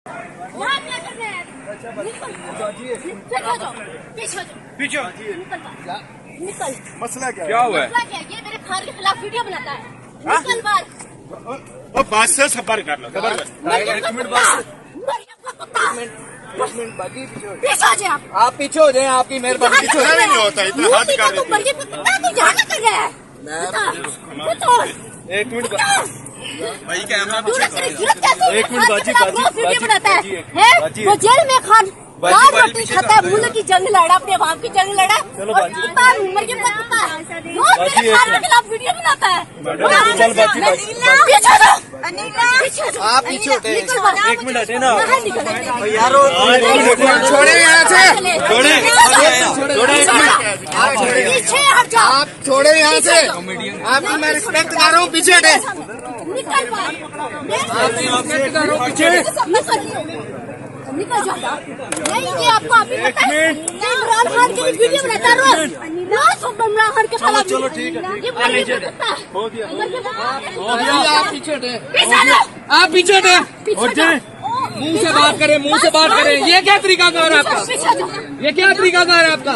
वहाँ क्या करना है? पीछे निकल। मसला क्या क्या हुआ है? मसला क्या है? ये मेरे खान के खिलाफ वीडियो बनाता है। निकल बाहर। और बात से सबर कर लो, सबर कर। एक मिनट बाजी पीछे हो जाए आप पीछे हो जाए, आपकी मेहरबानी। पीछे होना भी नहीं होता, इतना हाथ कर देते हैं। तू यहाँ क्या कर रहा है? बता। एक मिनट भाई कैमरा एक मिनट बाजी वीडियो बनाता है वो जेल में खान दाल रोटी खाता है, मुल्क की जंग लड़ा, अपने बाप की जंग लड़ा। चलो बाजी। कुत्ता उम्र के कुत्ता रोज मेरे खान के खिलाफ वीडियो बनाता है। चल बाजी पीछे हटो। आप पीछे हटे। एक मिनट हटे ना यार। छोड़े यहाँ से, छोड़े पीछे हट जाओ। आप छोड़े यहाँ से। आपकी मैं रिस्पेक्ट कर रहा हूँ, पीछे हटे। निकल बाहर। रिस्पेक्ट कर रहा हूँ, पीछे। निकल जाओ। नहीं ये आपको अभी पता है? इमरान खान के लिए वीडियो बनाता है रोज इमरान खान के खिलाफ। चलो ठीक है। ये मुर्गी का कुत्ता है। हो गया। उम्र आप पीछे हटे। पीछे हटो। आप पीछे हटे। पीछे उठ जाए। हटो। मुंह से बात करें, मुंह से बात करें। ये क्या तरीका कार है आपका? पीछे हटो। ये क्या तरीका कार है आपका?